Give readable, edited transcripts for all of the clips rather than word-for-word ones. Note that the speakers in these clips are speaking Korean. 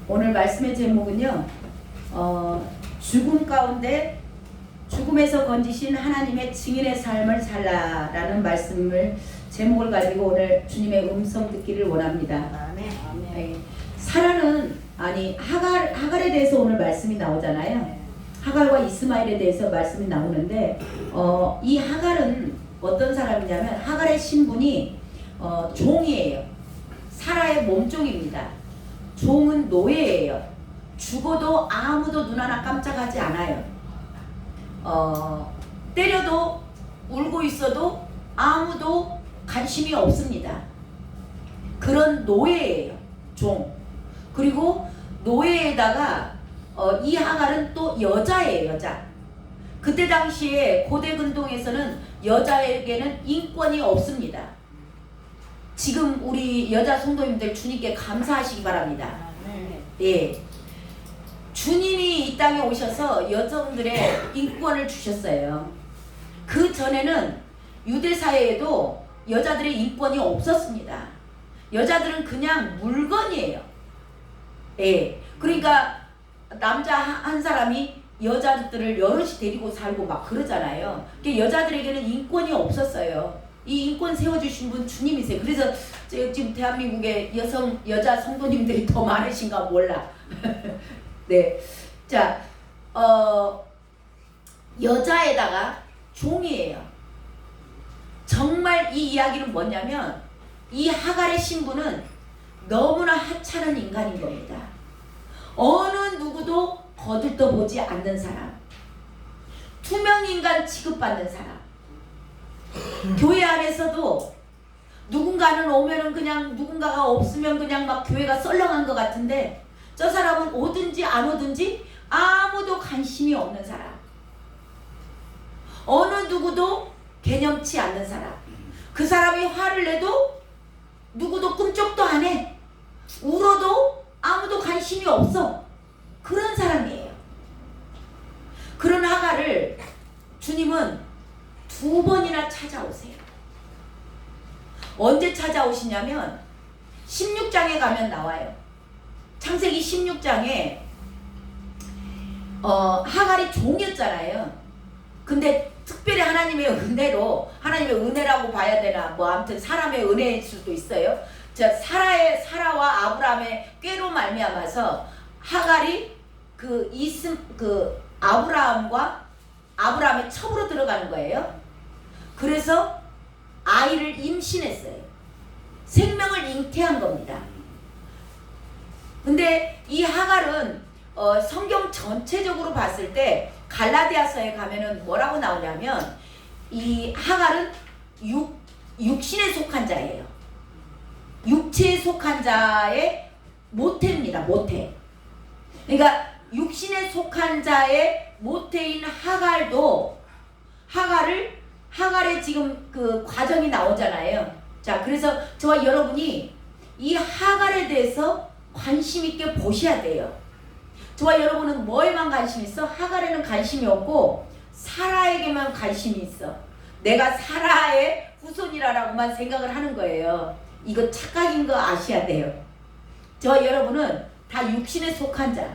오늘 말씀의 제목은요, 죽음 가운데 죽음에서 건지신 하나님의 증인의 삶을 살라라는 말씀을 제목을 가지고 오늘 주님의 음성 듣기를 원합니다. 아멘. 네. 사라는 하갈에 대해서 오늘 말씀이 나오잖아요. 하갈과 이스마엘에 대해서 말씀이 나오는데 이 하갈은 어떤 사람이냐면 하갈의 신분이 종이에요. 사라의 몸종입니다. 종은 노예예요. 죽어도 아무도 눈 하나 깜짝하지 않아요. 때려도 울고 있어도 아무도 관심이 없습니다. 그런 노예예요. 종. 그리고 노예에다가 이 하갈은 또 여자예요. 여자. 그때 당시에 고대 근동에서는 여자에게는 인권이 없습니다. 지금 우리 여자 성도님들 주님께 감사하시기 바랍니다. 예. 주님이 이 땅에 오셔서 여성들의 인권을 주셨어요. 그 전에는 유대 사회에도 여자들의 인권이 없었습니다. 여자들은 그냥 물건이에요. 예. 그러니까 남자 한 사람이 여자들을 여럿이 데리고 살고 막 그러잖아요. 여자들에게는 인권이 없었어요. 이 인권 세워주신 분 주님이세요. 그래서 지금 대한민국의 여자 성도님들이 더 많으신가 몰라. 네. 자, 여자에다가 종이에요. 정말 이 이야기는 뭐냐면 이 하갈의 신부는 너무나 하찮은 인간인 겁니다. 어느 누구도 거들떠보지 않는 사람. 투명인간 취급받는 사람. 교회 안에서도 누군가는 오면은 그냥 누군가가 없으면 그냥 막 교회가 썰렁한 것 같은데 저 사람은 오든지 안 오든지 아무도 관심이 없는 사람. 어느 누구도 개념치 않는 사람. 그 사람이 화를 내도 누구도 꿈쩍도 안 해. 울어도 아무도 관심이 없어. 그런 사람이에요. 그런 하갈을 주님은 2번이나 찾아오세요. 언제 찾아오시냐면 16장에 가면 나와요. 창세기 16장에 하갈이 종이었잖아요. 근데 특별히 하나님의 은혜라고 봐야 되나 뭐 아무튼 사람의 은혜일 수도 있어요. 자, 사라와 아브라함의 꾀로 말미암아서 하갈이 아브라함의 첩으로 들어가는 거예요. 그래서 아이를 임신했어요. 생명을 잉태한 겁니다. 근데 이 하갈은 성경 전체적으로 봤을 때 갈라디아서에 가면은 뭐라고 나오냐면 이 하갈은 육신에 속한 자예요. 육체에 속한 자의 모태입니다. 모태. 그러니까 육신에 속한 자의 모태인 하갈의 지금 그 과정이 나오잖아요. 자, 그래서 저와 여러분이 이 하갈에 대해서 관심 있게 보셔야 돼요. 저와 여러분은 뭐에만 관심 있어? 하갈에는 관심이 없고 사라에게만 관심이 있어. 내가 사라의 후손이라고만 생각을 하는 거예요. 이거 착각인 거 아셔야 돼요. 저와 여러분은 다 육신에 속한 자.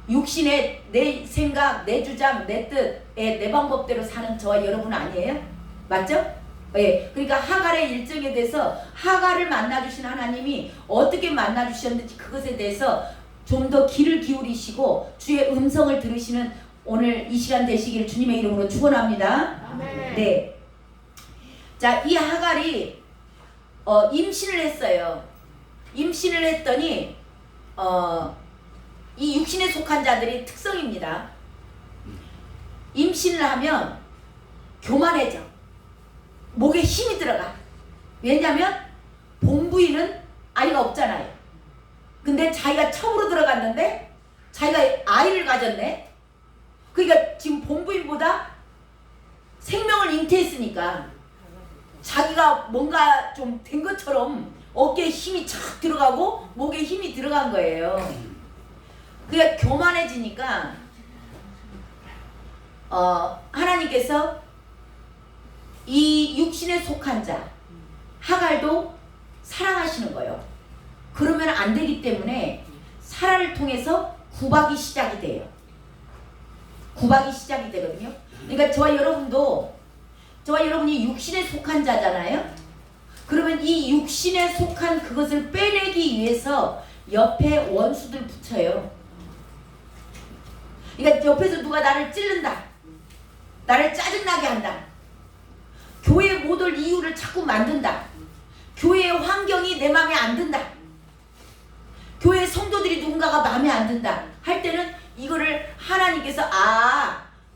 육신의 내 생각, 내 주장, 내 뜻, 내 방법대로 사는 저와 여러분 아니에요? 맞죠? 예. 그러니까 하갈의 일정에 대해서 하갈을 만나주신 하나님이 어떻게 만나주셨는지 그것에 대해서 좀 더 귀를 기울이시고 주의 음성을 들으시는 오늘 이 시간 되시기를 주님의 이름으로 축원합니다. 아멘. 네. 자, 이 하갈이 임신을 했어요. 임신을 했더니 이 육신에 속한 자들이 특성입니다. 임신을 하면 교만해져. 목에 힘이 들어가. 왜냐면 본부인은 아이가 없잖아요. 근데 자기가 첩으로 들어갔는데 자기가 아이를 가졌네. 그러니까 지금 본부인보다 생명을 잉태했으니까 자기가 뭔가 좀 된 것처럼 어깨에 힘이 착 들어가고 목에 힘이 들어간 거예요. 그러니까 교만해지니까 하나님께서 이 육신에 속한 자 하갈도 사랑하시는 거예요. 그러면 안 되기 때문에 사라를 통해서 구박이 시작이 돼요. 구박이 시작이 되거든요. 그러니까 저와 여러분이 육신에 속한 자잖아요. 그러면 이 육신에 속한 그것을 빼내기 위해서 옆에 원수들 붙여요. 그러니까 옆에서 누가 나를 찌른다, 나를 짜증나게 한다, 교회에 못 올 이유를 자꾸 만든다, 교회의 환경이 내 마음에 안 든다, 교회 성도들이 누군가가 마음에 안 든다 할 때는 이거를 하나님께서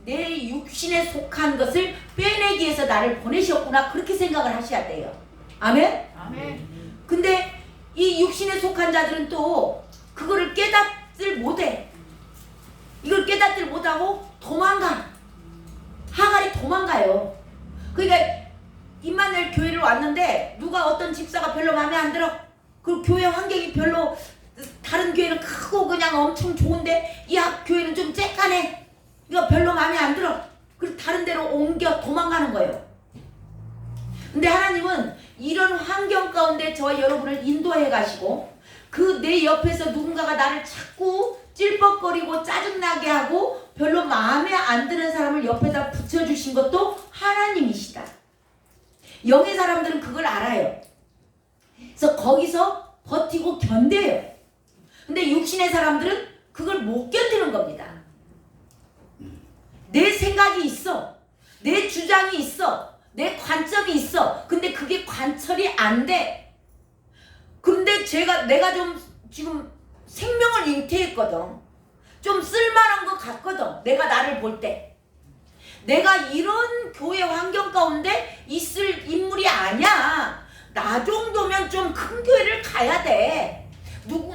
내 육신에 속한 것을 빼내기 위해서 나를 보내셨구나, 그렇게 생각을 하셔야 돼요. 아멘? 아멘. 근데 이 육신에 속한 자들은 또 그거를 깨닫질 못해. 이걸 깨닫질 못하고 도망가. 하갈이 도망가요. 그러니까 임마누엘 교회를 왔는데 누가 어떤 집사가 별로 마음에 안 들어. 그 교회 환경이 별로, 다른 교회는 크고 그냥 엄청 좋은데 이 교회는 좀 쬐깐해. 이거 별로 마음에 안 들어. 그래서 다른 데로 옮겨 도망가는 거예요. 근데 하나님은 이런 환경 가운데 저와 여러분을 인도해 가시고 그 내 옆에서 누군가가 나를 자꾸 찔뻑거리고 짜증나게 하고 별로 마음에 안 드는 사람을 옆에다 붙여주신 것도 하나님이시다. 영의 사람들은 그걸 알아요. 그래서 거기서 버티고 견뎌요. 근데 육신의 사람들은 그걸 못 견디는 겁니다. 내 생각이 있어, 내 주장이 있어, 내 관점이 있어. 근데 그게 관철이 안 돼. 근데 내가 좀 지금 생명을 잉태했거든. 좀 쓸만한 것 같거든. 내가 나를 볼 때. 내가 이런 교회 환경 가운데 있을 인물이 아니야. 나 정도면 좀 큰 교회를 가야 돼.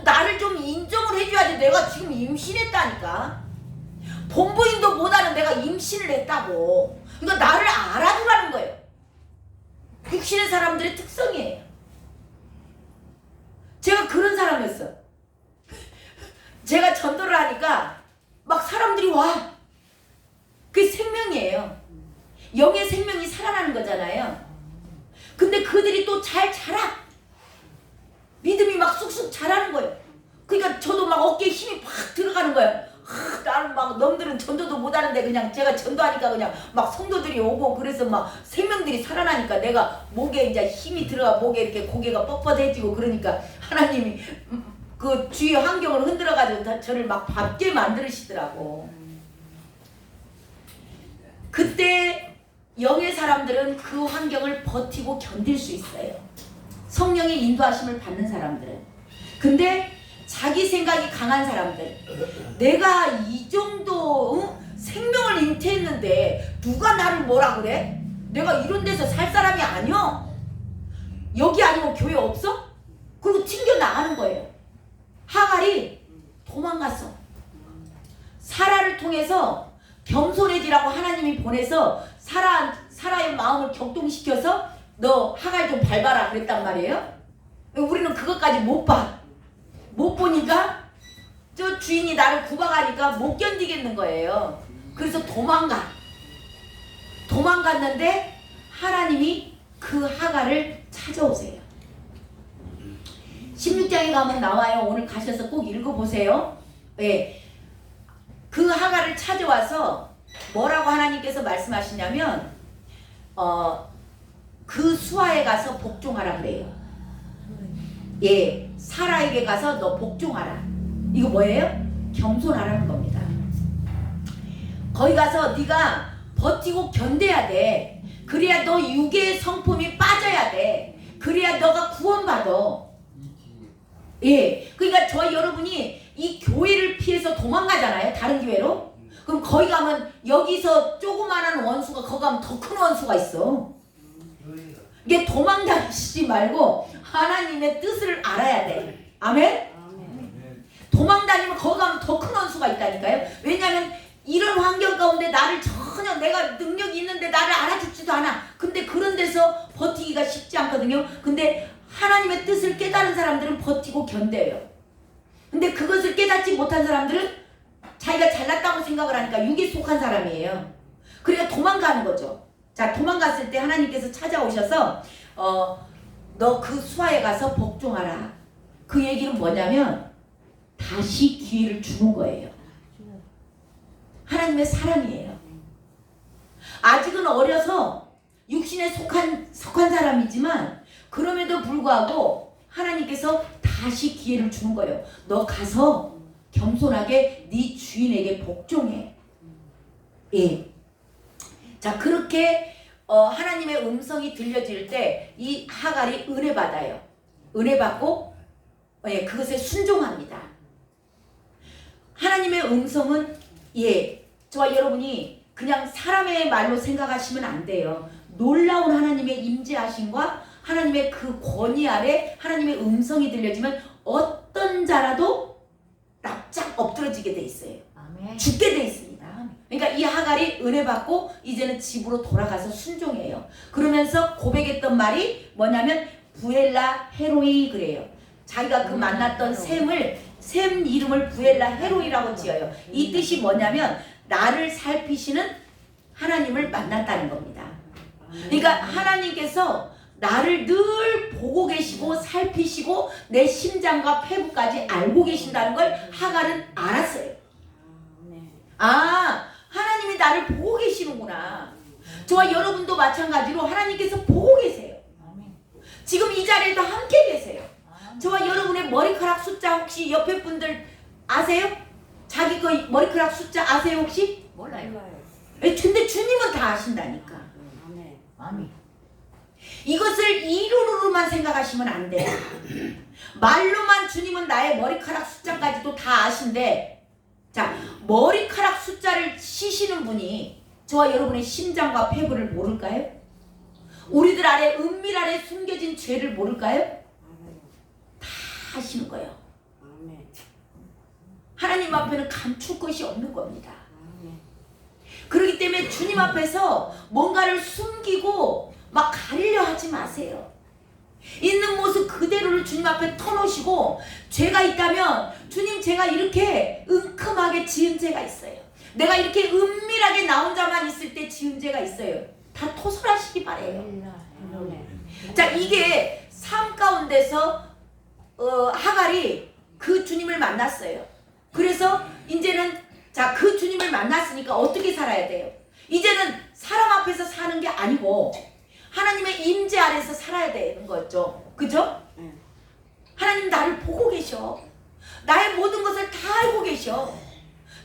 나를 좀 인정을 해줘야 돼. 내가 지금 임신했다니까. 본부인도 못하는 내가 임신을 했다고. 그러니까 나를 알아주라는 거예요. 육신의 사람들의 특성이에요. 제가 그런 사람이었어. 제가 전도를 하니까 막 사람들이 와. 그게 생명이에요. 영의 생명이 살아나는 거잖아요. 근데 그들이 또 잘 자라. 믿음이 막 쑥쑥 자라는 거예요. 그러니까 저도 막 어깨에 힘이 팍 들어가는 거예요. 나는 막 놈들은 전도도 못하는데 그냥 제가 전도하니까 그냥 막 성도들이 오고 그래서 막 생명들이 살아나니까 내가 목에 이제 힘이 들어가 목에 이렇게 고개가 뻣뻣해지고 그러니까 하나님이 그 주위 환경을 흔들어가지고 저를 막 밟게 만드시더라고. 그때 영의 사람들은 그 환경을 버티고 견딜 수 있어요. 성령의 인도하심을 받는 사람들은. 근데 자기 생각이 강한 사람들, 내가 이 정도 생명을 잉태했는데 누가 나를 뭐라 그래? 내가 이런 데서 살 사람이 아니야. 여기 아니면 교회 없어? 그리고 튕겨 나가는 거예요. 하갈이 도망갔어. 사라를 통해서 겸손해지라고 하나님이 보내서 사라의 마음을 격동시켜서 너 하갈 좀 밟아라 그랬단 말이에요. 우리는 그것까지 못 봐. 못 보니까 저 주인이 나를 구박하니까 못 견디겠는 거예요. 그래서 도망갔는데 하나님이 그 하갈을 찾아오세요. 16장에 가면 나와요. 오늘 가셔서 꼭 읽어보세요. 네. 그 하갈을 찾아와서 뭐라고 하나님께서 말씀하시냐면 그 수하에 가서 복종하라 그래요. 예, 사라에게 가서 너 복종하라. 이거 뭐예요? 겸손하라는 겁니다. 거기 가서 네가 버티고 견뎌야 돼. 그래야 너 육의 성품이 빠져야 돼. 그래야 너가 구원받아. 예, 그러니까 저희 여러분이 이 교회를 피해서 도망가잖아요. 다른 교회로. 그럼 거기 가면 여기서 조그마한 원수가 거기 가면 더 큰 원수가 있어. 이게 도망다니지 말고 하나님의 뜻을 알아야 돼. 아멘? 도망다니면 거기 가면 더 큰 원수가 있다니까요. 왜냐하면 이런 환경 가운데 나를 전혀 내가 능력이 있는데 나를 알아주지도 않아. 근데 그런 데서 버티기가 쉽지 않거든요. 근데 하나님의 뜻을 깨달은 사람들은 버티고 견뎌요. 근데 그것을 깨닫지 못한 사람들은 자기가 잘났다고 생각을 하니까 육에 속한 사람이에요. 그러니까 도망가는 거죠. 자, 도망갔을 때 하나님께서 찾아오셔서 너 그 수하에 가서 복종하라. 그 얘기는 뭐냐면 다시 기회를 주는 거예요. 하나님의 사랑이에요. 아직은 어려서 육신에 속한 사람이지만 그럼에도 불구하고 하나님께서 다시 기회를 주는 거예요. 너 가서 겸손하게 네 주인에게 복종해. 예. 자, 그렇게 하나님의 음성이 들려질 때 이 하갈이 은혜 받아요. 은혜 받고 예, 그것에 순종합니다. 하나님의 음성은 저와 여러분이 그냥 사람의 말로 생각하시면 안 돼요. 놀라운 하나님의 임재하심과 하나님의 그 권위 아래 하나님의 음성이 들려지면 어떤 자라도 납작 엎드러지게 돼 있어요. 아멘. 죽게 돼 있습니다. 그러니까 이 하갈이 은혜 받고 이제는 집으로 돌아가서 순종해요. 그러면서 고백했던 말이 뭐냐면 부엘라 헤로이 그래요. 자기가 그 만났던 샘 이름을 부엘라 헤로이라고 지어요. 이 뜻이 뭐냐면 나를 살피시는 하나님을 만났다는 겁니다. 그러니까 하나님께서 나를 늘 보고 계시고 살피시고 내 심장과 폐부까지 알고 계신다는 걸 하갈은 알았어요. 아, 하나님이 나를 보고 계시는구나. 저와 여러분도 마찬가지로 하나님께서 보고 계세요. 지금 이 자리에도 함께 계세요. 저와 여러분의 머리카락 숫자 혹시 옆에 분들 아세요? 자기 그 머리카락 숫자 아세요 혹시? 몰라요. 근데 주님은 다 아신다니까. 아멘. 이것을 이론으로만 생각하시면 안 돼요. 말로만 주님은 나의 머리카락 숫자까지도 다 아신데, 자, 머리카락 숫자를 시시는 분이 저와 여러분의 심장과 폐부를 모를까요? 우리들 아래 은밀 아래 숨겨진 죄를 모를까요? 다 아시는 거예요. 하나님 앞에는 감출 것이 없는 겁니다. 그렇기 때문에 주님 앞에서 뭔가를 숨기고 막 가리려 하지 마세요. 있는 모습 그대로를 주님 앞에 터놓으시고, 죄가 있다면 주님 제가 이렇게 은큼하게 지은 죄가 있어요. 내가 이렇게 은밀하게 나 혼자만 있을 때 지은 죄가 있어요. 다 토설하시기 바래요. 자, 이게 삶 가운데서 하갈이 그 주님을 만났어요. 그래서 이제는 자, 그 주님을 만났으니까 어떻게 살아야 돼요? 이제는 사람 앞에서 사는 게 아니고 하나님의 임재 아래서 살아야 되는 거죠. 그죠? 하나님 나를 보고 계셔. 나의 모든 것을 다 알고 계셔.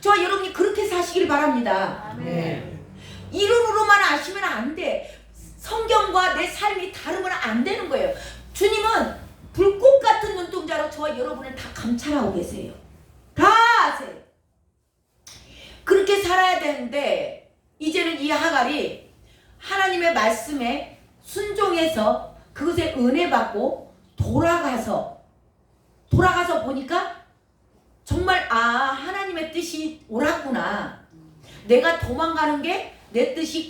저와 여러분이 그렇게 사시길 바랍니다. 이론으로만 아시면 안 돼. 성경과 내 삶이 다르면 안 되는 거예요. 주님은 불꽃 같은 눈동자로 저와 여러분을 다 감찰하고 계세요. 다 아세요. 그렇게 살아야 되는데 이제는 이 하갈이 하나님의 말씀에 순종해서 그것에 은혜 받고 돌아가서 보니까 정말 하나님의 뜻이 옳았구나. 내가 도망가는 게 내 뜻이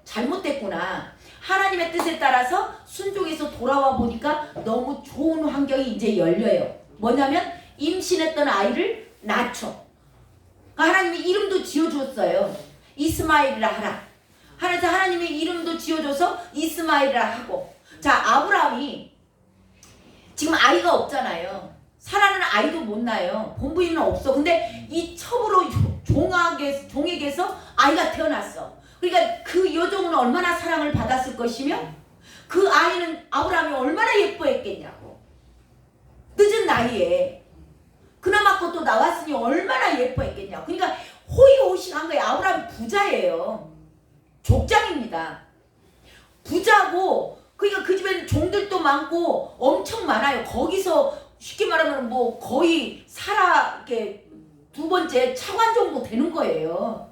잘못됐구나. 하나님의 뜻에 따라서 순종해서 돌아와 보니까 너무 좋은 환경이 이제 열려요. 뭐냐면 임신했던 아이를 낳죠. 하나님이 이름도 지어줬어요. 이스마엘이라 하라. 그래서 하나님의 이름도 지어줘서 이스마엘이라 하고. 자, 아브라함이 지금 아이가 없잖아요. 사라는 아이도 못 낳아요. 본부인은 없어. 근데 이 첩으로 종에게서 아이가 태어났어. 그러니까 그 여종은 얼마나 사랑을 받았을 것이며 그 아이는 아브라함이 얼마나 예뻐했겠냐고. 늦은 나이에 그나마 것도 나왔으니 얼마나 예뻐했겠냐고. 그러니까 호의호식한 거예요. 아브라함이 부자예요. 족장입니다. 부자고, 그러니까 그 집에는 종들도 많고 엄청 많아요. 거기서 쉽게 말하면 뭐 거의 이렇게 두 번째 차관 정도 되는 거예요.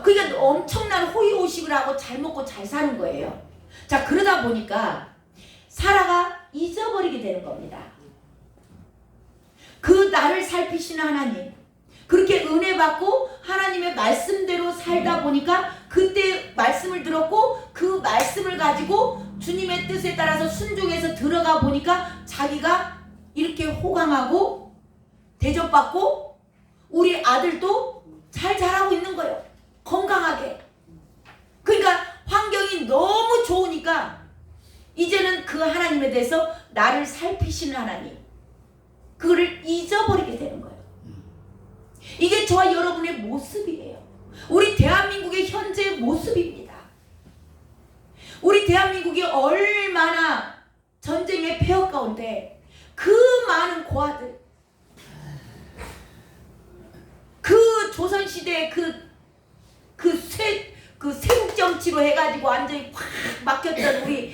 그러니까 엄청난 호의호식을 하고 잘 먹고 잘 사는 거예요. 자, 그러다 보니까 사라가 잊어버리게 되는 겁니다. 그 나를 살피시는 하나님, 그렇게 은혜 받고 하나님의 말씀대로 살다 보니까 그때 말씀을 들었고 그 말씀을 가지고 주님의 뜻에 따라서 순종해서 들어가 보니까 자기가 이렇게 호강하고 대접받고 우리 아들도 잘 자라고 있는 거예요. 건강하게. 그러니까 환경이 너무 좋으니까 이제는 그 하나님에 대해서 나를 살피시는 하나님, 그거를 잊어버리게 되는 거예요. 이게 저와 여러분의 모습이에요. 우리 대한민국의 현재 모습입니다. 우리 대한민국이 얼마나 전쟁의 폐허 가운데 그 많은 고아들, 그 조선시대의 그 세국 정치로 해가지고 완전히 확 막혔던 우리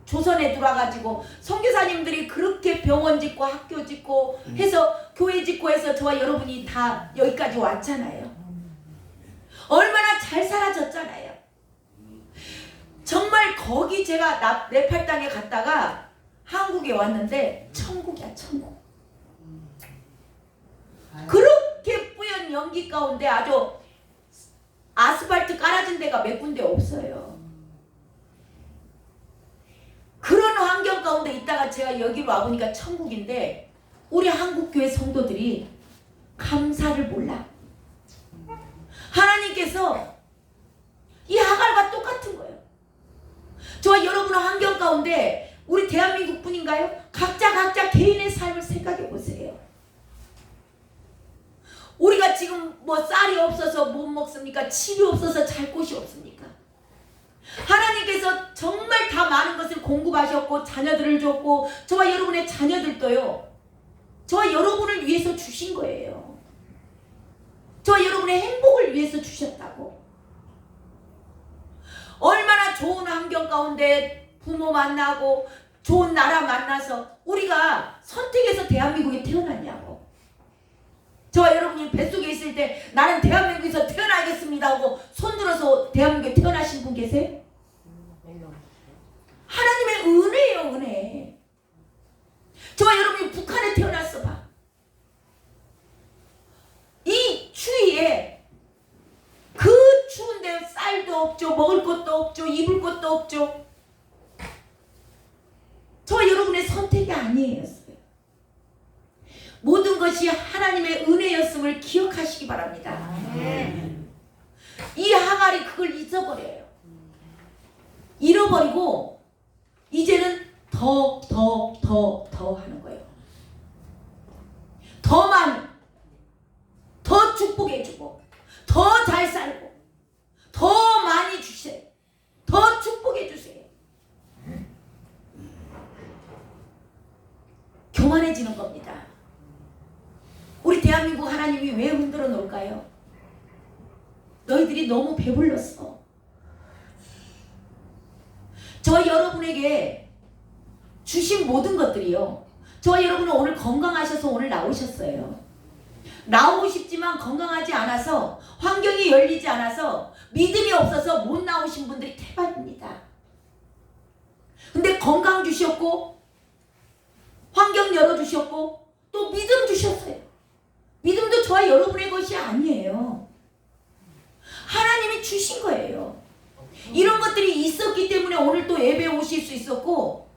조선에 들어와가지고 선교사님들이 그렇게 병원 짓고 학교 짓고 해서 교회 짓고 해서 저와 여러분이 다 여기까지 왔잖아요. 얼마나 잘 살아졌잖아요. 정말 거기 제가 네팔 땅에 갔다가 한국에 왔는데 천국이야, 천국. 그렇게 뿌연 연기 가운데 아주 아스팔트 깔아진 데가 몇 군데 없어요. 그런 환경 가운데 있다가 제가 여기로 와보니까 천국인데 우리 한국교회 성도들이 감사를 몰라. 하나님께서 이 하갈과 똑같은 거예요. 저와 여러분의 환경 가운데 우리 대한민국 뿐인가요? 각자 개인의 삶을 생각해 보세요. 우리가 지금 뭐 쌀이 없어서 못 먹습니까? 집이 없어서 잘 곳이 없습니까? 하나님께서 정말 다 많은 것을 공급하셨고 자녀들을 줬고 저와 여러분의 자녀들도요. 저와 여러분을 위해서 주신 거예요. 저와 여러분의 행복을 위해서 주셨다고. 얼마나 좋은 환경 가운데 부모 만나고 좋은 나라 만나서 우리가 선택해서 대한민국에 태어났냐고. 저와 여러분이 뱃속에 있을 때 나는 대한민국에서 태어나겠습니다 하고 손들어서 대한민국에 태어나신 분 계세요? 하나님의 은혜예요, 은혜. 저와 여러분이 북한에 태어났어 봐. 이 추위에 그 추운데 쌀도 없죠, 먹을 것도 없죠, 입을 것도 없죠. 저와 여러분의 선택이 아니에요. 모든 것이 하나님의 은혜였음을 기억하시기 바랍니다. 이 하갈이 그걸 잊어버려요. 잃어버리고 이제는 더 하는 거예요. 더 많이, 더 축복해주고, 더 잘 살고, 더 많이 주세요. 더 축복해주세요. 교만해지는 겁니다. 우리 대한민국 하나님이 왜 흔들어 놓을까요? 너희들이 너무 배불렀어. 저와 여러분에게 주신 모든 것들이요. 저와 여러분은 오늘 건강하셔서 오늘 나오셨어요. 나오고 싶지만 건강하지 않아서 환경이 열리지 않아서 믿음이 없어서 못 나오신 분들이 태반입니다. 근데 건강 주셨고 환경 열어주셨고 또 믿음 주셨어요. 믿음도 저와 여러분의 것이 아니에요. 하나님이 주신 거예요. 이런 것들이 있었기 때문에 오늘 또 예배 오실 수 있었고,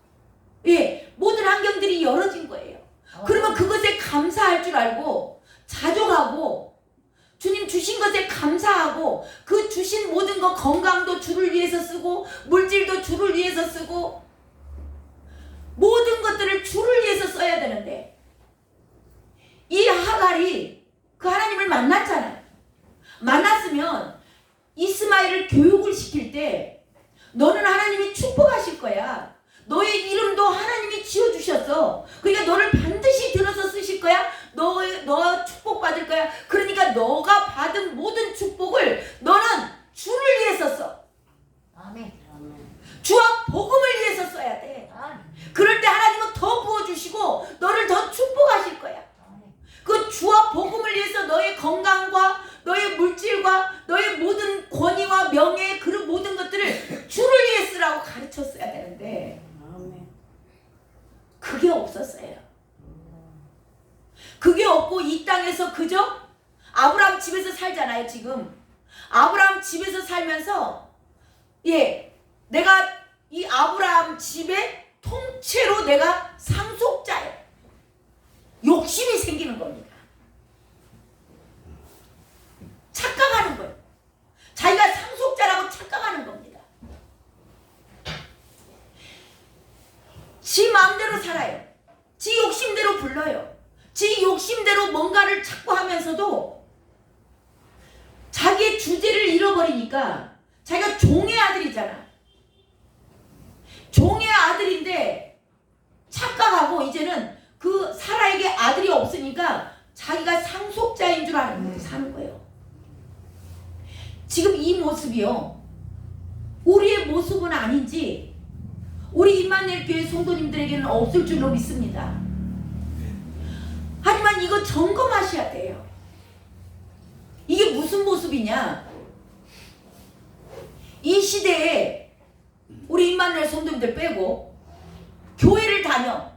모든 환경들이 열어진 거예요. 그러면 그것에 감사할 줄 알고 자족하고 주님 주신 것에 감사하고 그 주신 모든 것, 건강도 주를 위해서 쓰고 물질도 주를 위해서 쓰고 모든 것들을 주를 위해서 써야 되는데, 이 하갈이 그 하나님을 만났잖아요. 만났으면 이스마엘을 교육을 시킬 때 너는 하나님이 축복하실 거야. 너의 이름도 하나님이 지어주셨어. 그러니까 너를 반드시 들어서 쓰실 거야. 너 축복받을 거야. 그러니까 너가 받은 모든 축복을 너는 주를 위해서 써. 아멘. 주와 복음을 위해서 써야 돼. 그럴 때 하나님은 더 부어주시고 너를 더 축복하실 거야. 그 주와 복음을 위해서 너의 건강과 너의 물질과 너의 모든 권위와 명예, 그런 모든 것들을 주를 위해 쓰라고 가르쳤어야 되는데 그게 없었어요. 그게 없고 이 땅에서 그저 아브라함 집에서 살잖아요. 지금 아브라함 집에서 살면서 내가 이 아브라함 집의 통째로 내가 상속자예요. 욕심이 생기는 겁니다. 착각하는 거예요. 자기가 상속자라고 착각하는 겁니다. 지 마음대로 살아요. 지 욕심대로 불러요. 지 욕심대로 뭔가를 찾고 하면서도 자기의 주제를 잃어버리니까 자기가 종의 아들이잖아. 종의 아들인데 착각하고 이제는 그 사라에게 아들이 없으니까 자기가 상속자인 줄 알고 사는 거예요. 지금 이 모습이요, 우리의 모습은 아닌지 우리 임마누엘 교회 성도님들에게는 없을 줄로 믿습니다. 하지만 이거 점검하셔야 돼요. 이게 무슨 모습이냐? 이 시대에 우리 임마누엘 성도님들 빼고 교회를 다녀,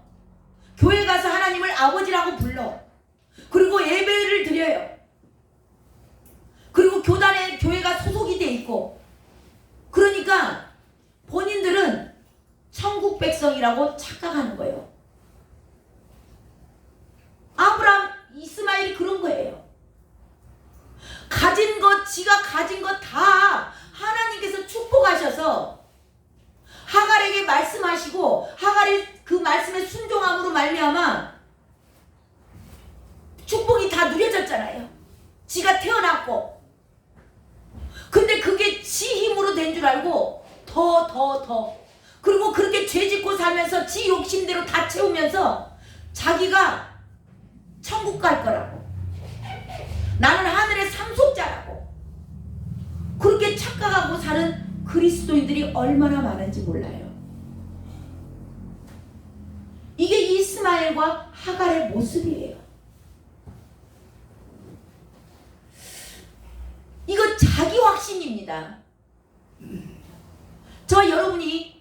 교회 가서 하나님을 아버지라고 불러, 그리고 예배를 드려요. 그리고 교단에 교회가 소속이 돼 있고, 그러니까 본인들은 천국 백성이라고 착각하는 거예요. 아브라함, 이스마엘이 그런 거예요. 가진 것, 지가 가진 것 다 하나님께서 축복하셔서 하갈에게 말씀하시고 하갈이 그 말씀에 순종함으로 말미암아 축복이 다 누려졌잖아요. 지가 태어났고. 근데 그게 지 힘으로 된 줄 알고 더 그리고 그렇게 죄짓고 살면서 지 욕심대로 다 채우면서 자기가 천국 갈 거라고, 나는 하늘의 상속자라고 그렇게 착각하고 사는 그리스도인들이 얼마나 많은지 몰라요. 이게 이스마엘과 하갈의 모습이에요. 이거 자기 확신입니다. 저 여러분이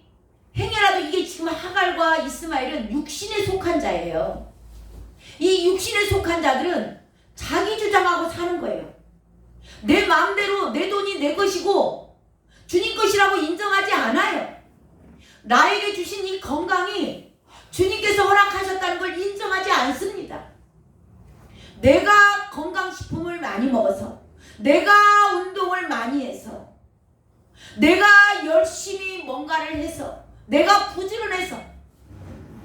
행여라도 이게 지금 하갈과 이스마엘은 육신에 속한 자예요. 이 육신에 속한 자들은 자기 주장하고 사는 거예요. 내 마음대로 내 돈이 내 것이고 주님 것이라고 인정하지 않아요. 나에게 주신 이 건강이 주님께서 허락하셨다는 걸 인정하지 않습니다. 내가 건강식품을 많이 먹어서, 내가 운동을 많이 해서, 내가 열심히 뭔가를 해서, 내가 부지런해서,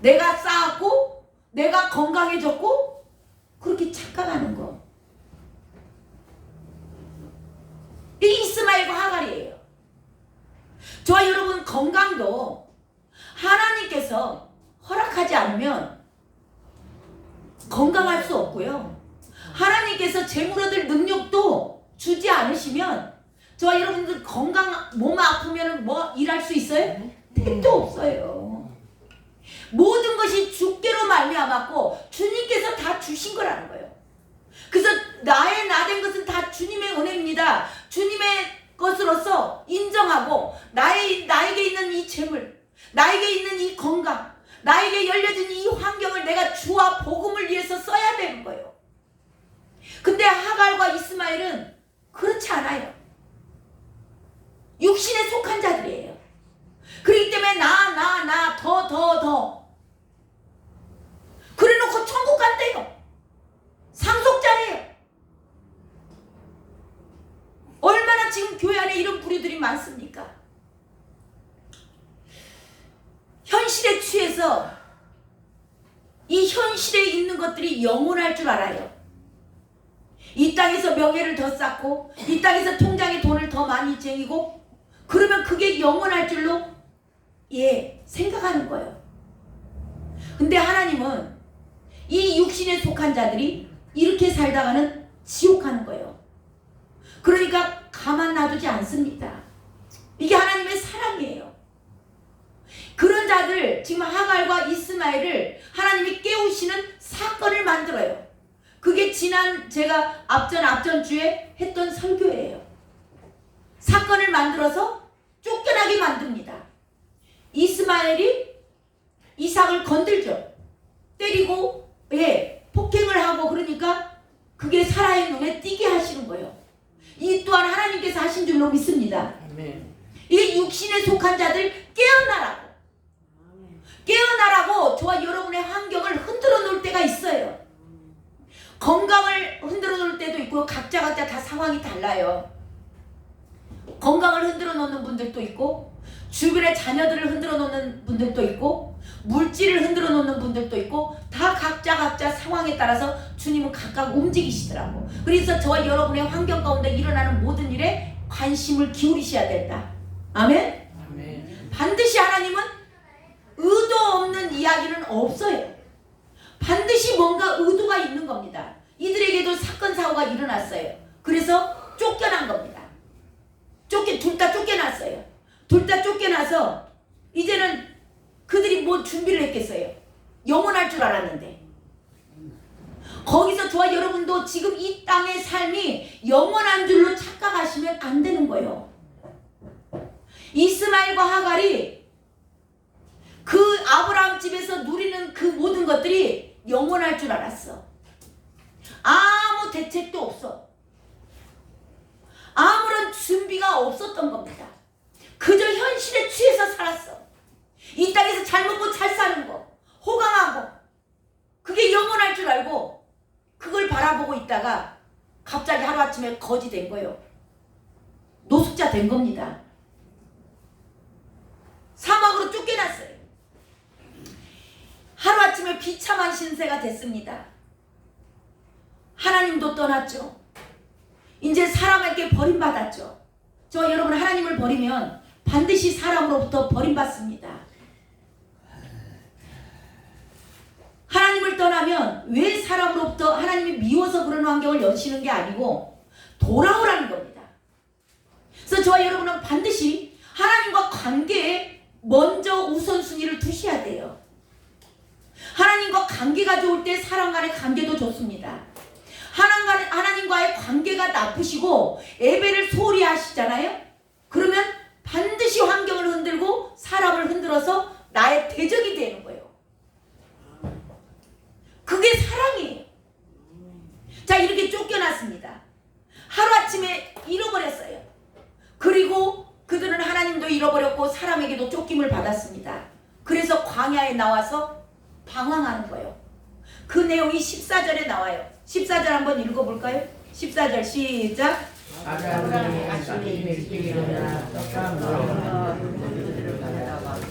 내가 쌓았고, 내가 건강해졌고, 그렇게 착각하는 거. 이게 이스마엘과 하갈이에요. 저와 여러분, 건강도 하나님께서 허락하지 않으면 건강할 수 없고요. 하나님께서 재물 얻을 능력도 주지 않으시면 저와 여러분들 건강, 몸 아프면 뭐 일할 수 있어요? 택도 없어요. 모든 것이 주께로 말미암았고 주님께서 다 주신 거라는 거예요. 그래서 나의 나된 것은 다 주님의 은혜입니다. 주님의 것으로서 인정하고 나에게 있는 이 재물, 나에게 있는 이 건강, 나에게 열려진 이 환경을 내가 주와 복음을 위해서 써야 되는 거예요. 근데 하갈과 이스마엘은 그렇지 않아요. 육신에 속한 자들이에요. 그렇기 때문에 더 그래놓고 천국 간대요. 상속자래요. 얼마나 지금 교회 안에 이런 부류들이 많습니까? 현실에 취해서 이 현실에 있는 것들이 영원할 줄 알아요. 이 땅에서 명예를 더 쌓고 이 땅에서 통장에 돈을 더 많이 쟁이고 그러면 그게 영원할 줄로 생각하는 거예요. 근데 하나님은 이 육신에 속한 자들이 이렇게 살다가는 지옥하는 거예요. 그러니까 가만 놔두지 않습니다. 이게 하나님의 사랑이에요. 그런 자들, 지금 하갈과 이스마엘을 하나님이 깨우시는 사건을 만들어요. 그게 지난 제가 앞전 주에 했던 설교예요. 사건을 만들어서 쫓겨나게 만듭니다. 이스마엘이 이삭을 건들죠. 때리고 폭행을 하고, 그러니까 그게 사라의 눈에 띄게 하시는 거예요. 이 또한 하나님께서 하신 줄로 믿습니다. 이 육신에 속한 자들 깨어나라고 저와 여러분의 환경을 흔들어 놓을 때가 있어요. 건강을 흔들어 놓을 때도 있고 각자 다 상황이 달라요. 건강을 흔들어 놓는 분들도 있고 주변의 자녀들을 흔들어 놓는 분들도 있고 물질을 흔들어 놓는 분들도 있고 다 각자 상황에 따라서 주님은 각각 움직이시더라고. 그래서 저와 여러분의 환경 가운데 일어나는 모든 일에 관심을 기울이셔야 된다. 아멘? 아멘. 반드시 하나님은 의도 없는 이야기는 없어요. 반드시 뭔가 의도가 있는 겁니다. 이들에게도 사건 사고가 일어났어요. 그래서 쫓겨난 겁니다. 둘 다 쫓겨났어요. 둘 다 쫓겨나서 이제는 그들이 뭐 준비를 했겠어요. 영원할 줄 알았는데. 거기서 저와 여러분도 지금 이 땅의 삶이 영원한 줄로 착각하시면 안 되는 거예요. 이스마엘과 하갈이 그 아브라함 집에서 누리는 그 모든 것들이 영원할 줄 알았어. 아무 대책도 없어. 아무런 준비가 없었던 겁니다. 그저 현실에 취해서 살았어. 이 땅에서 잘 먹고 잘 사는 거, 호강하고 그게 영원할 줄 알고 그걸 바라보고 있다가 갑자기 하루아침에 거지 된 거예요. 노숙자 된 겁니다. 사막으로 쫓겨났어요. 하루아침에 비참한 신세가 됐습니다. 하나님도 떠났죠. 이제 사람에게 버림받았죠. 저 여러분, 하나님을 버리면 반드시 사람으로부터 버림받습니다. 하나님을 떠나면 왜 사람으로부터 하나님이 미워서 그런 환경을 여시는 게 아니고 돌아오라는 겁니다. 그래서 저와 여러분은 반드시 하나님과 관계에 먼저 우선순위를 두셔야 돼요. 하나님과 관계가 좋을 때 사람 간의 관계도 좋습니다. 하나님과의 관계가 나쁘시고 예배를 소홀히 하시잖아요. 그러면 반드시 환경을 흔들고 사람을 흔들어서 나의 대적이 되는 거예요. 그게 사랑이에요. 자, 이렇게 쫓겨났습니다. 하루아침에 잃어버렸어요. 그리고 그들은 하나님도 잃어버렸고 사람에게도 쫓김을 받았습니다. 그래서 광야에 나와서 방황하는 거예요. 그 내용이 14절에 나와요. 14절 한번 읽어볼까요? 14절 시작. 아브라함이 아침에 일찍 일어나 떡과 물을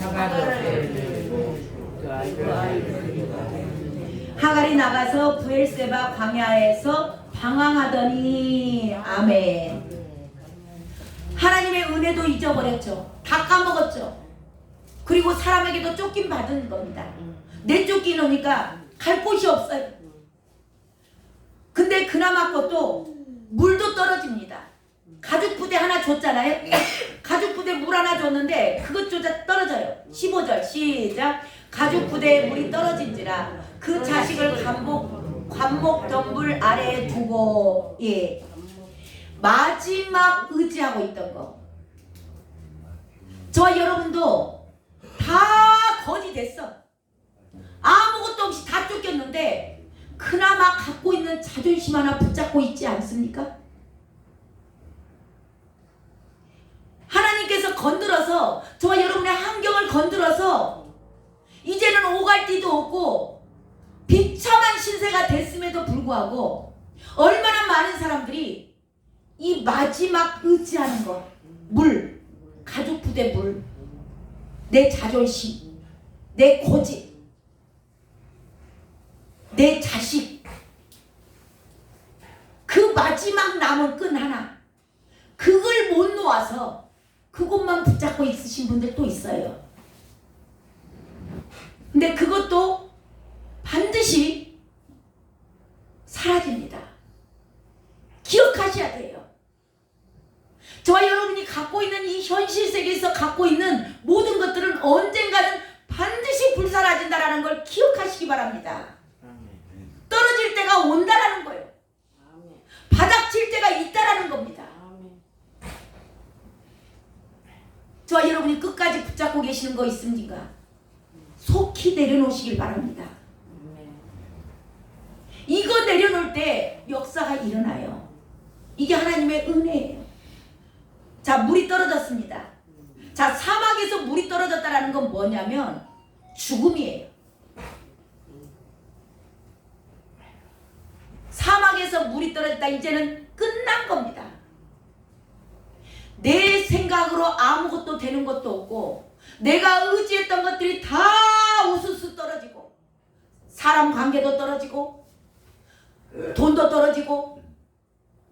하갈을 데리고 그 아이를 데리고 하갈이 나가서 브엘세바 광야에서 방황하더니. 아멘. 하나님의 은혜도 잊어버렸죠. 다 까먹었죠. 그리고 사람에게도 쫓김 받은 겁니다. 내쫓기놓으니까 갈 곳이 없어요. 근데 그나마 것도 물도 떨어집니다. 가죽 부대 하나 줬잖아요. 가죽 부대 물 하나 줬는데 그것조차 떨어져요. 15절 시작. 가죽 부대에 물이 떨어진지라 그 자식을 관목 덤불 아래에 두고. 예. 마지막 의지하고 있던 거. 저와 여러분도 다 거지 됐어. 아무것도 없이 다 쫓겼는데 그나마 갖고 있는 자존심 하나 붙잡고 있지 않습니까? 하나님께서 건드려서 저와 여러분의 환경을 건드려서 이제는 오갈 데도 없고 비참한 신세가 됐음에도 불구하고 얼마나 많은 사람들이 이 마지막 의지하는 것, 물, 가족 부대 물, 내 자존심, 내 고집, 내 자식, 그 마지막 남은 끈 하나, 그걸 못 놓아서 그것만 붙잡고 있으신 분들 또 있어요. 근데 그것도 반드시 사라집니다. 기억하셔야 돼요. 저와 여러분이 갖고 있는 이 현실 세계에서 갖고 있는 모든 것들은 언젠가는 반드시 불사라진다라는 걸 기억하시기 바랍니다. 떨어질 때가 온다라는 거예요. 바닥칠 때가 있다라는 겁니다. 저와 여러분이 끝까지 붙잡고 계시는 거 있습니까? 속히 내려놓으시길 바랍니다. 이거 내려놓을 때 역사가 일어나요. 이게 하나님의 은혜예요. 자, 물이 떨어졌습니다. 자, 사막에서 물이 떨어졌다라는 건 뭐냐면 죽음이에요. 사막에서 물이 떨어졌다. 이제는 끝난 겁니다. 내 생각으로 아무것도 되는 것도 없고 내가 의지했던 것들이 다 사람 관계도 떨어지고 돈도 떨어지고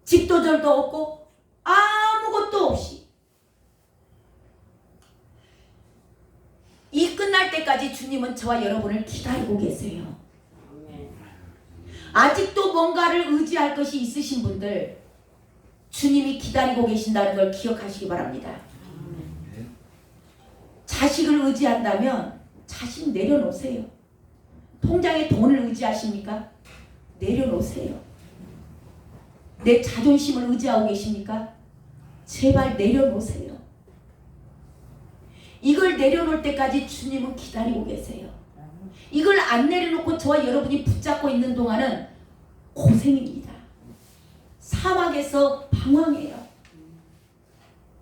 집도 절도 없고 아무것도 없이 이 끝날 때까지 주님은 저와 여러분을 기다리고 계세요. 아직도 뭔가를 의지할 것이 있으신 분들 주님이 기다리고 계신다는 걸 기억하시기 바랍니다. 자식을 의지한다면 자식 내려놓으세요. 통장에 돈을 의지하십니까? 내려놓으세요. 내 자존심을 의지하고 계십니까? 제발 내려놓으세요. 이걸 내려놓을 때까지 주님은 기다리고 계세요. 이걸 안 내려놓고 저와 여러분이 붙잡고 있는 동안은 고생입니다. 사막에서 방황해요.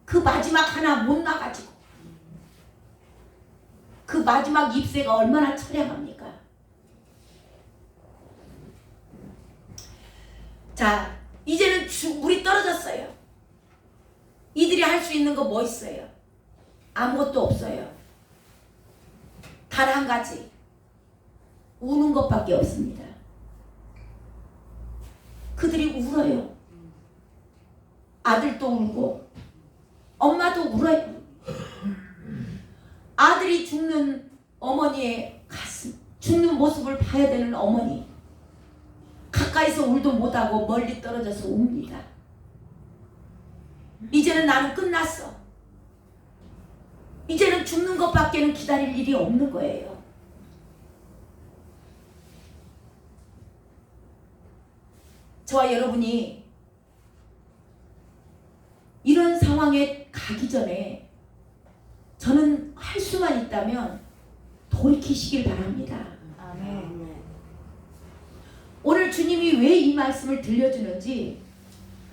그 마지막 하나 못 나가지고 그 마지막 잎새가 얼마나 처량합니까? 자, 이제는 물이 떨어졌어요. 이들이 할 수 있는 거 뭐 있어요? 아무것도 없어요. 단 한 가지, 우는 것밖에 없습니다. 그들이 울어요. 아들도 울고 엄마도 울어요. 아들이 죽는 어머니의 가슴, 죽는 모습을 봐야 되는 어머니, 가까이서 울도 못하고 멀리 떨어져서 웁니다. 이제는 나는 끝났어. 이제는 죽는 것밖에는 기다릴 일이 없는 거예요. 저와 여러분이 이런 상황에 가기 전에 저는 할 수만 있다면 돌이키시길 바랍니다. 아멘. 오늘 주님이 왜 이 말씀을 들려주는지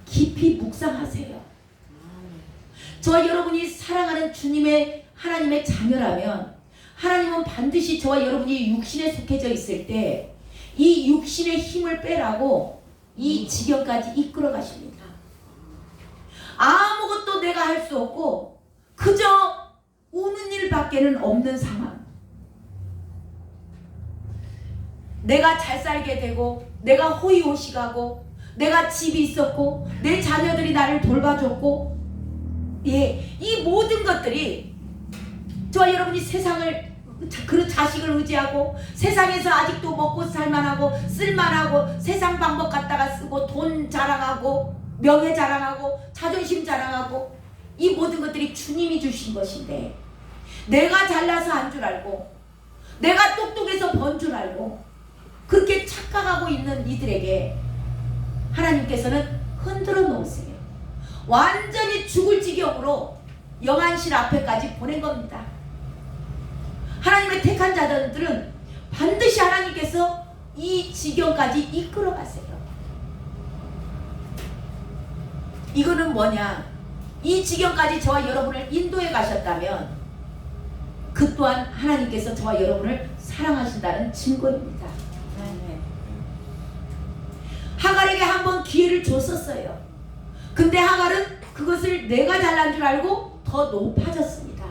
깊이 묵상하세요. 저와 여러분이 사랑하는 주님의 하나님의 자녀라면 하나님은 반드시 저와 여러분이 육신에 속해져 있을 때 이 육신의 힘을 빼라고 이 지경까지 이끌어 가십니다. 아무것도 내가 할 수 없고 그저 우는 일밖에는 없는 상황. 내가 잘 살게 되고 내가 호의호식하고 내가 집이 있었고 내 자녀들이 나를 돌봐줬고, 이 모든 것들이 저와 여러분이 세상을, 그 자식을 의지하고 세상에서 아직도 먹고 살만하고 쓸만하고 세상 방법 갖다가 쓰고 돈 자랑하고 명예 자랑하고 자존심 자랑하고, 이 모든 것들이 주님이 주신 것인데 내가 잘나서 한 줄 알고 내가 똑똑해서 번 줄 알고 그렇게 착각하고 있는 이들에게 하나님께서는 흔들어 놓으세요. 완전히 죽을 지경으로 영안실 앞에까지 보낸 겁니다. 하나님의 택한 자들은 반드시 하나님께서 이 지경까지 이끌어 가세요. 이거는 뭐냐? 이 지경까지 저와 여러분을 인도해 가셨다면 그 또한 하나님께서 저와 여러분을 사랑하신다는 증거입니다. 하갈에게 한번 기회를 줬었어요. 근데 하갈은 그것을 내가 잘난 줄 알고 더 높아졌습니다.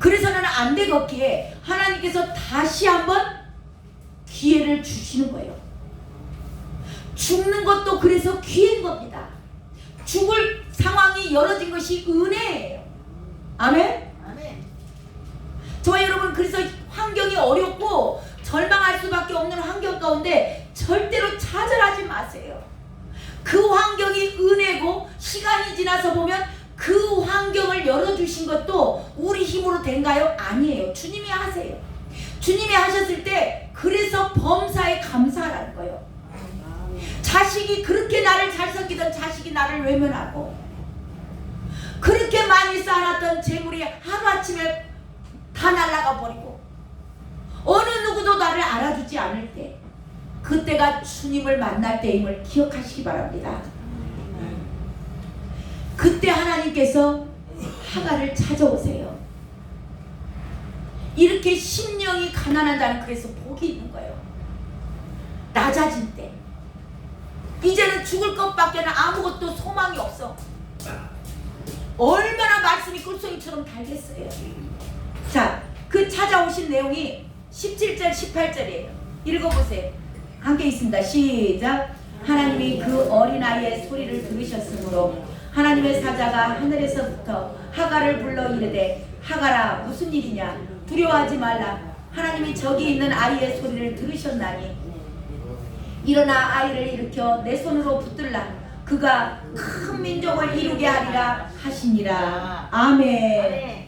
그래서는 안 되겠기에 하나님께서 다시 한번 기회를 주시는 거예요. 죽는 것도 그래서 기회인 겁니다. 죽을 상황이 열어진 것이 은혜예요. 아멘? 아멘. 저와 여러분, 그래서 환경이 어렵고 절망할 수밖에 없는 환경 가운데 절대로 좌절하지 마세요. 그 환경이 은혜고 시간이 지나서 보면 그 환경을 열어주신 것도 우리 힘으로 된가요? 아니에요. 주님이 하세요. 주님이 하셨을 때 그래서 범사에 감사하라는 거예요. 자식이 그렇게 나를 잘 섬기던 자식이 나를 외면하고 그렇게 많이 쌓아놨던 재물이 하루아침에 다 날아가 버리고 어느 누구도 나를 알아주지 않을 때, 그때가 주님을 만날 때임을 기억하시기 바랍니다. 그때 하나님께서 하갈을 찾아오세요. 이렇게 심령이 가난한 자는 그래서 복이 있는 거예요. 낮아진 때, 이제는 죽을 것밖에는 아무것도 소망이 없어. 얼마나 말씀이 꿀송이처럼 달겠어요. 자, 그 찾아오신 내용이 17절 18절이에요. 읽어보세요. 함께 있습니다. 시작. 하나님이 그 어린아이의 소리를 들으셨으므로 하나님의 사자가 하늘에서부터 하갈을 불러 이르되 하갈아 무슨 일이냐 두려워하지 말라. 하나님이 저기 있는 아이의 소리를 들으셨나니 일어나 아이를 일으켜 내 손으로 붙들라. 그가 큰 민족을 이루게 하리라 하시니라. 아멘.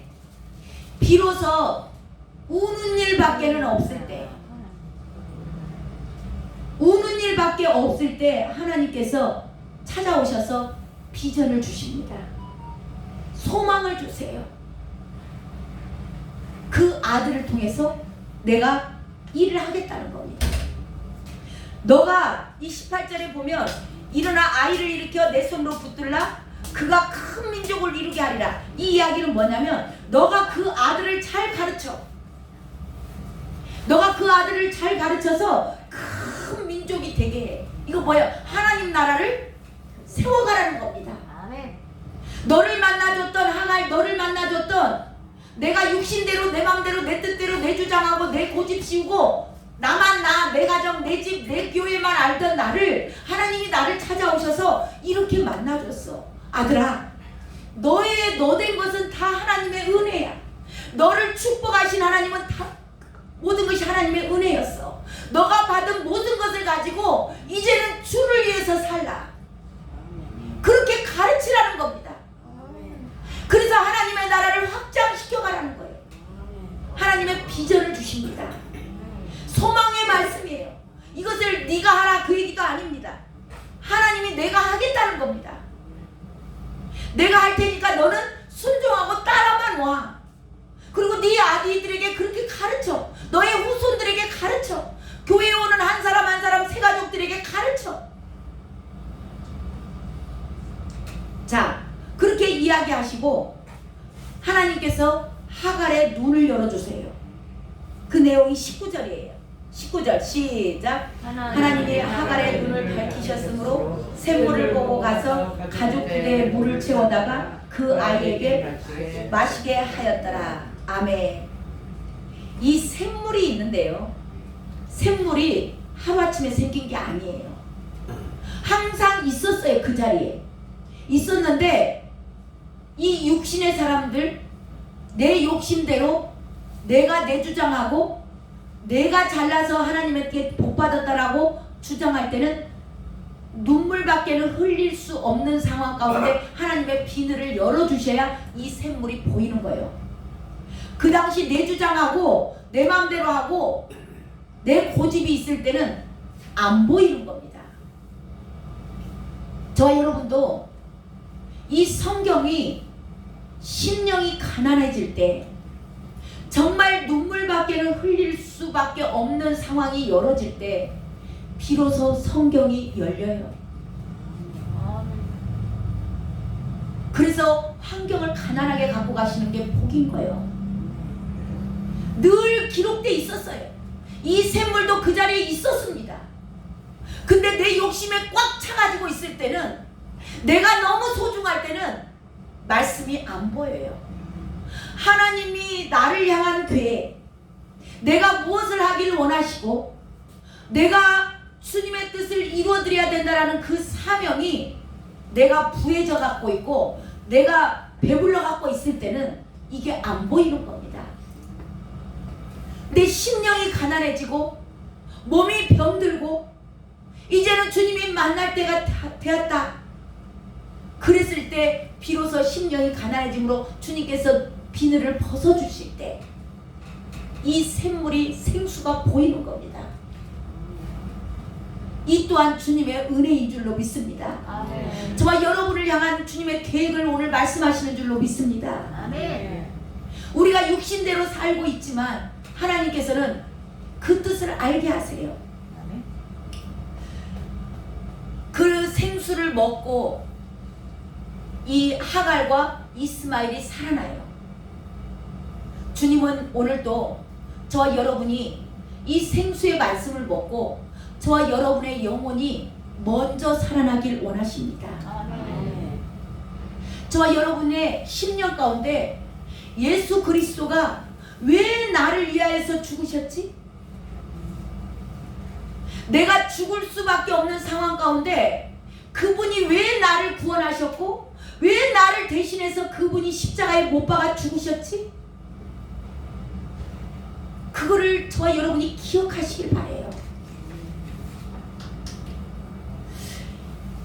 비로소 우는 일밖에는 없을 때, 우는 일밖에 없을 때 하나님께서 찾아오셔서 비전을 주십니다. 소망을 주세요. 그 아들을 통해서 내가 일을 하겠다는 겁니다. 너가 이 18절에 보면 일어나 아이를 일으켜 내 손으로 붙들라. 그가 큰 민족을 이루게 하리라. 이 이야기는 뭐냐면 너가 그 아들을 잘 가르쳐. 너가 그 아들을 잘 가르쳐서 큰 민족이 되게 해. 이거 뭐예요? 하나님 나라를 세워가라는 겁니다. 아멘. 너를 만나줬던 하갈, 너를 만나줬던 내가 육신대로 내 맘대로 내 뜻대로 내 주장하고 내 고집 씌우고 나만 나, 내 가정, 내 집, 내 교회만 알던 나를 하나님이 나를 찾아오셔서 이렇게 만나줬어. 아들아, 너 된 것은 다 하나님의 은혜야. 너를 축복하신 하나님은 다 모든 것이 하나님의 은혜였어. 너가 받은 모든 것을 가지고 이제는 주를 위해서 살라. 그렇게 가르치라는 겁니다. 그래서 하나님의 나라를 확장시켜가라는 거예요. 하나님의 비전을 주십니다. 소망의 말씀이에요. 이것을 네가 하라 그 얘기가 아닙니다. 하나님이 내가 하겠다는 겁니다. 내가 할 테니까 너는 순종하고 따라만 와. 그리고 네 아들들에게 그렇게 가르쳐. 너의 후손들에게 가르쳐. 교회에 오는 한 사람 한 사람 새 가족들에게 가르쳐. 자, 그렇게 이야기하시고 하나님께서 하갈의 눈을 열어주세요. 그 내용이 19절이에요. 19절 시작. 하나님이 하갈의 눈을 밝히셨으므로 샘물을 보고 가서 가죽부대에 물을 채워다가 그 아이에게 마시게 하였더라. 아멘. 이 샘물이 있는데요, 샘물이 하루아침에 생긴 게 아니에요. 항상 있었어요. 그 자리에 있었는데 이 육신의 사람들, 내 욕심대로 내가 내 주장하고 내가 잘나서 하나님께 복받았다라고 주장할 때는 눈물밖에는 흘릴 수 없는 상황 가운데 하나님의 비늘을 열어주셔야 이 샘물이 보이는 거예요. 그 당시 내 주장하고 내 마음대로 하고 내 고집이 있을 때는 안 보이는 겁니다. 저와 여러분도 이 성경이 심령이 가난해질 때, 정말 눈물밖에는 흘릴 수밖에 없는 상황이 열어질 때 비로소 성경이 열려요. 그래서 환경을 가난하게 갖고 가시는 게 복인 거예요. 늘 기록돼 있었어요. 이 샘물도 그 자리에 있었습니다. 근데 내 욕심에 꽉 차가지고 있을 때는, 내가 너무 소중할 때는 말씀이 안 보여요. 하나님이 나를 향한 계획, 내가 무엇을 하기를 원하시고 내가 주님의 뜻을 이루어드려야 된다라는 그 사명이 내가 부해져 갖고 있고 내가 배불러 갖고 있을 때는 이게 안 보이는 겁니다. 내 심령이 가난해지고 몸이 병들고 이제는 주님이 만날 때가 되었다. 그랬을 때 비로소 심령이 가난해짐으로 주님께서 비늘을 벗어주실 때 이 샘물이 생수가 보이는 겁니다. 이 또한 주님의 은혜인 줄로 믿습니다. 아멘. 저와 여러분을 향한 주님의 계획을 오늘 말씀하시는 줄로 믿습니다. 아멘. 우리가 육신대로 살고 있지만 하나님께서는 그 뜻을 알게 하세요. 아멘. 그 생수를 먹고 이 하갈과 이스마엘이 살아나요. 주님은 오늘도 저와 여러분이 이 생수의 말씀을 먹고 저와 여러분의 영혼이 먼저 살아나길 원하십니다. 아멘. 저와 여러분의 심령 가운데 예수 그리스도가 왜 나를 위하여서 죽으셨지? 내가 죽을 수밖에 없는 상황 가운데 그분이 왜 나를 구원하셨고 왜 나를 대신해서 그분이 십자가에 못 박아 죽으셨지? 그거를 저와 여러분이 기억하시길 바래요.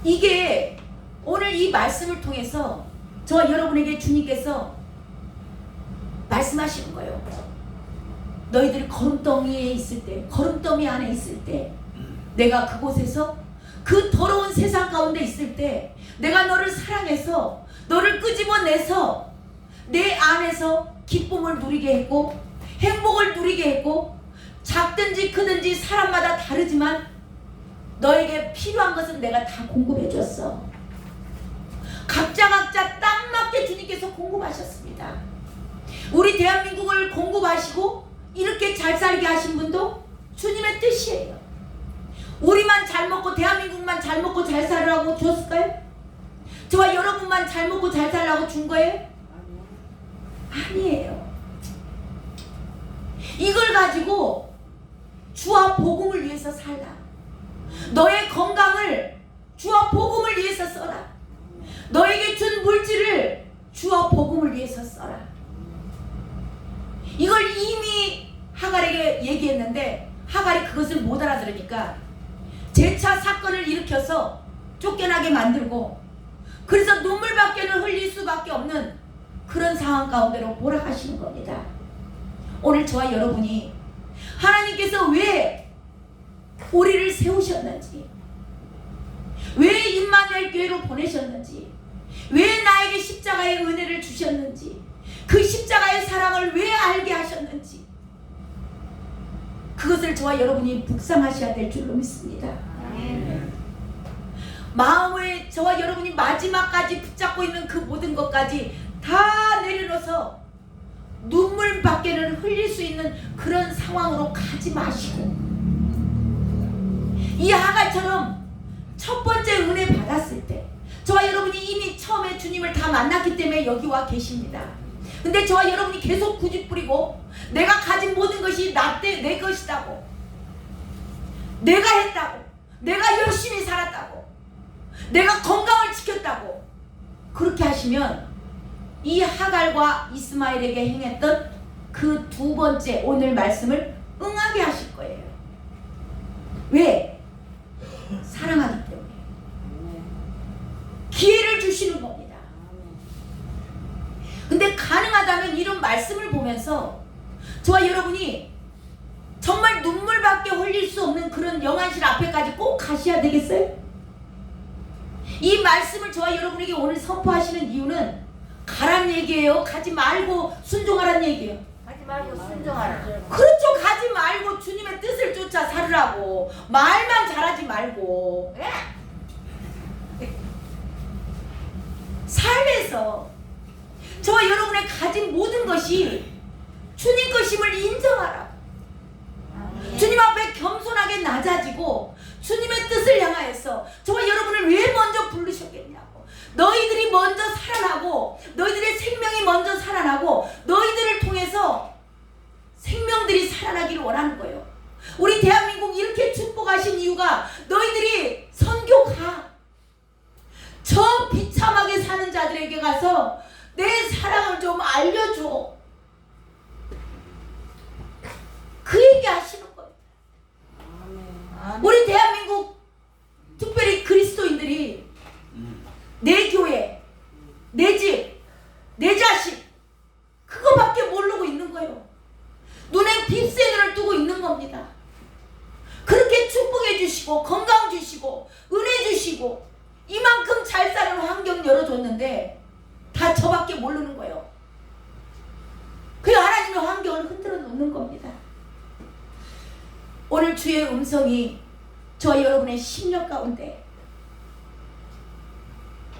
이게 오늘 이 말씀을 통해서 저와 여러분에게 주님께서 말씀하시는 거예요. 너희들이 걸음더미에 있을 때, 걸음더미 안에 있을 때, 내가 그곳에서 그 더러운 세상 가운데 있을 때 내가 너를 사랑해서 너를 끄집어내서 내 안에서 기쁨을 누리게 했고 행복을 누리게 했고, 작든지 크든지 사람마다 다르지만 너에게 필요한 것은 내가 다 공급해 줬어. 각자 딱 맞게 주님께서 공급하셨습니다. 우리 대한민국을 공급하시고 이렇게 잘 살게 하신 분도 주님의 뜻이에요. 우리만 잘 먹고 대한민국만 잘 먹고 잘 살라고 줬을까요? 저와 여러분만 잘 먹고 잘 살라고 준 거예요? 아니에요. 이걸 가지고 주와 복음을 위해서 살라. 너의 건강을 주와 복음을 위해서 써라. 너에게 준 물질을 주와 복음을 위해서 써라. 이걸 이미 하갈에게 얘기했는데 하갈이 그것을 못 알아들으니까 재차 사건을 일으켜서 쫓겨나게 만들고, 그래서 눈물밖에는 흘릴 수밖에 없는 그런 상황 가운데로 몰아가시는 겁니다. 오늘 저와 여러분이 하나님께서 왜 우리를 세우셨는지, 왜 임마누엘 교회로 보내셨는지, 왜 나에게 십자가의 은혜를 주셨는지, 그 십자가의 사랑을 왜 알게 하셨는지, 그것을 저와 여러분이 묵상하셔야 될 줄로 믿습니다. 마음을 저와 여러분이 마지막까지 붙잡고 있는 그 모든 것까지 다 내려놓아서 눈물밖에는 흘릴 수 있는 그런 상황으로 가지 마시고, 이 하갈처럼 첫 번째 은혜 받았을 때, 저와 여러분이 이미 처음에 주님을 다 만났기 때문에 여기 와 계십니다. 근데 저와 여러분이 계속 고집부리고 내가 가진 모든 것이 내 것이다고, 내가 했다고, 내가 열심히 살았다고, 내가 건강을 지켰다고 그렇게 하시면 이 하갈과 이스마엘에게 행했던 그 두 번째 오늘 말씀을 응하게 하실 거예요. 왜? 사랑하기 때문에. 기회를 주시는 겁니다. 근데 가능하다면 이런 말씀을 보면서 저와 여러분이 정말 눈물밖에 흘릴 수 없는 그런 영안실 앞에까지 꼭 가셔야 되겠어요? 이 말씀을 저와 여러분에게 오늘 선포하시는 이유는 가란 얘기예요? 가지 말고 순종하란 얘기예요? 하지 말고 순종하라. 그렇죠. 가지 말고 주님의 뜻을 쫓아 살으라고. 말만 잘하지 말고. 삶에서 저와 여러분의 가진 모든 것이 주님 것임을 인정하라. 주님 앞에 겸손하게 낮아지고 주님의 뜻을 향하여서 저와 여러분을 왜 먼저 부르셨겠냐고. 너희들이 먼저 살아나고 너희들의 생명이 먼저 살아나고 너희들을 통해서 생명들이 살아나기를 원하는 거예요. 우리 대한민국 이렇게 축복하신 이유가 너희들이 선교 가. 저 비참하게 사는 자들에게 가서 내 사랑을 좀 알려줘. 그 얘기 하시는 거예요. 우리 대한민국 특별히 그리스도인들이 내 교회, 내 집, 내 자식 그거밖에 모르고 있는 거예요. 눈에 빕새눈을 뜨고 있는 겁니다. 그렇게 축복해 주시고 건강 주시고 은혜 주시고 이만큼 잘 사는 환경 열어줬는데 다 저밖에 모르는 거예요. 그 하나님의 환경을 흔들어 놓는 겁니다. 오늘 주의 음성이 저와 여러분의 심령 가운데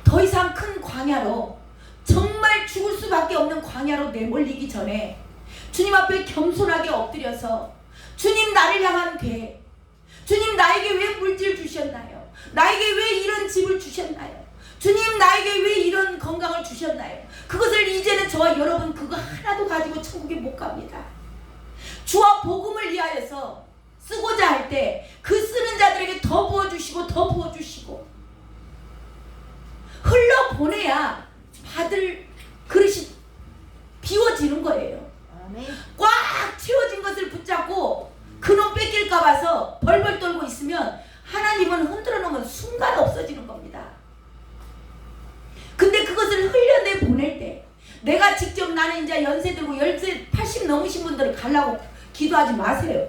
더 이상 큰 광야로, 정말 죽을 수밖에 없는 광야로 내몰리기 전에 주님 앞에 겸손하게 엎드려서 주님 나를 향한 계획, 주님 나에게 왜 물질 주셨나요? 나에게 왜 이런 집을 주셨나요? 주님 나에게 왜 이런 건강을 주셨나요? 그것을 이제는 저와 여러분 그거 하나도 가지고 천국에 못 갑니다. 주와 복음을 위하여서 쓰고자 할 때 그 쓰는 자들에게 더 부어주시고 더 부어주시고 흘러보내야 받을 그릇이 비워지는 거예요. 아멘. 꽉 채워진 것을 붙잡고 그놈 뺏길까 봐서 벌벌 떨고 있으면 하나님은 흔들어 놓으면 순간 없어지는 겁니다. 근데 그것을 흘려내 보낼 때 내가 직접 나는 이제 연세 들고 연세 80 넘으신 분들은 가려고 기도하지 마세요.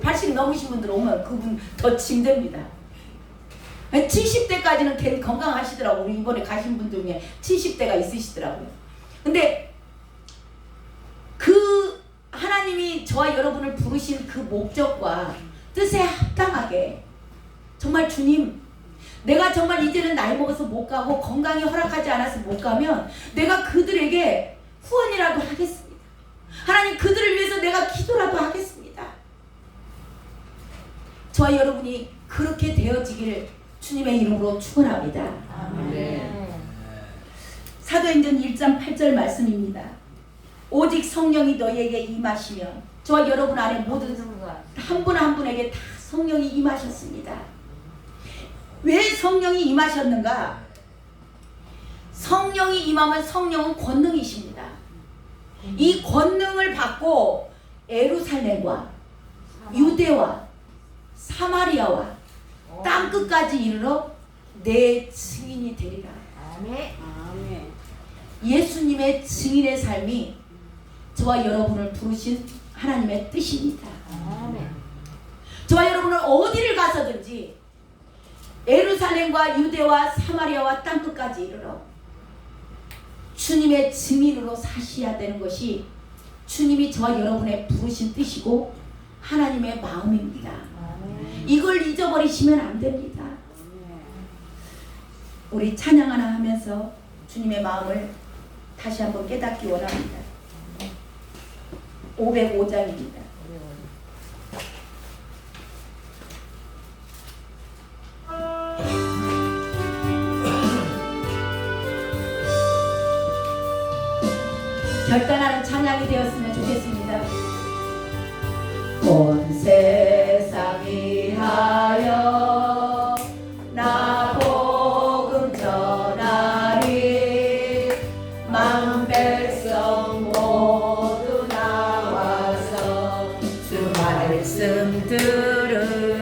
80 넘으신 분들 오면 그분 더 힘듭니다. 70대까지는 되게 건강하시더라고. 우리 이번에 가신 분들 중에 70대가 있으시더라고요. 근데 그 하나님이 저와 여러분을 부르신 그 목적과 뜻에 합당하게 정말 주님, 내가 정말 이제는 나이 먹어서 못 가고 건강이 허락하지 않아서 못 가면 내가 그들에게 후원이라도 하겠습니다. 하나님, 그들을 위해서 내가 기도라도 하겠습니다. 저와 여러분이 그렇게 되어지기를 주님의 이름으로 축원합니다. 아멘. 사도행전 1장 8절 말씀입니다. 오직 성령이 너희에게 임하시며 저와 여러분 안에 모든 한 분 한 분에게 다 성령이 임하셨습니다. 왜 성령이 임하셨는가? 성령이 임하면 성령은 권능이십니다. 이 권능을 받고 에루살렘과 유대와 사마리아와 땅끝까지 이르러 내 증인이 되리라. 아멘. 예수님의 증인의 삶이 저와 여러분을 부르신 하나님의 뜻입니다. 아멘. 저와 여러분은 어디를 가서든지 예루살렘과 유대와 사마리아와 땅끝까지 이르러 주님의 증인으로 사셔야 되는 것이 주님이 저와 여러분의 부르신 뜻이고 하나님의 마음입니다. 이걸 잊어버리시면 안 됩니다. 우리 찬양 하나 하면서 주님의 마음을 다시 한번 깨닫기 원합니다. 505장입니다. 결단하는 찬양이 되었으면 좋겠습니다. 온 세상 위하여